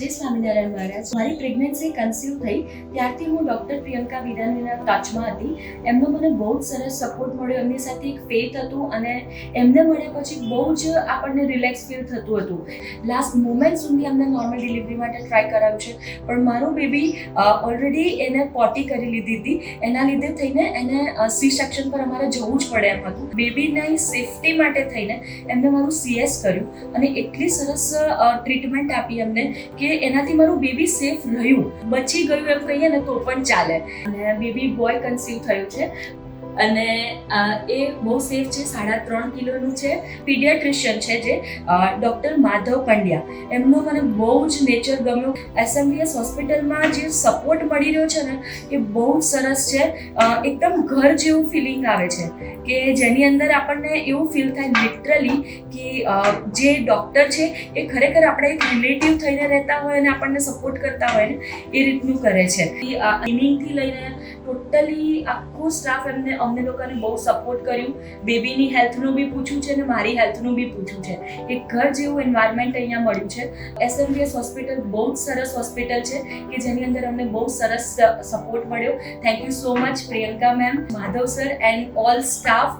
જય સ્વામિનારાયણ મહારાજ. મારી pregnancy conceive થઈ ત્યારથી હું ડૉક્ટર પ્રિયંકા વિરાનીના ટચમાં હતી. એમનો મને બહુ જ સરસ સપોર્ટ મળ્યો. એમની સાથે એક ફેથ હતું અને એમને મળ્યા પછી બહુ જ આપણને રિલેક્સ ફીલ થતું હતું. લાસ્ટ મોમેન્ટ સુધી અમને નોર્મલ ડિલિવરી માટે ટ્રાય કરાવ્યું છે, પણ મારું બેબી ઓલરેડી એને પોટી કરી લીધી હતી. એના લીધે થઈને એને સી સેક્શન પર અમારે જવું જ પડે એમ હતું. બેબીની સેફટી માટે થઈને એમને મારું CS કર્યું અને એટલી સરસ ટ્રીટમેન્ટ આપી એમને કે એનાથી મારું બેબી સેફ રહ્યું, બચી ગયું એમ કહીએ ને તો પણ ચાલે. અને બેબી બોય કન્સીવ થયું છે અને એ બહુ સેફ છે. 3.5 કિલોનું છે. પીડિયાટ્રિશિયન છે જે ડૉક્ટર માધવ પંડ્યા. એમનો મને બહુ જ નેચર ગમ્યું. SMVS હોસ્પિટલમાં જે સપોર્ટ મળી રહ્યો છે ને એ બહુ જ સરસ છે. એકદમ ઘર જેવું ફિલિંગ આવે છે કે જેની અંદર આપણને એવું ફીલ થાય લિટરલી કે જે ડૉક્ટર છે એ ખરેખર આપણે એક રિલેટિવ થઈને રહેતા હોય અને આપણને સપોર્ટ કરતા હોય ને એ રીતનું કરે છે. ઇનિંગથી લઈને ટોટલી આખો સ્ટાફ અમને લોકોને બહુ સપોર્ટ કર્યું. બેબીની હેલ્થનું બી પૂછ્યું છે અને મારી હેલ્થનું બી પૂછ્યું છે. એક ઘર જેવું એન્વાયરમેન્ટ અહીંયા મળ્યું છે. SMVS હોસ્પિટલ બહુ જ સરસ હોસ્પિટલ છે કે જેની અંદર અમને બહુ સરસ સપોર્ટ મળ્યો. Thank you so much Priyanka ma'am, Madhav sir and all staff.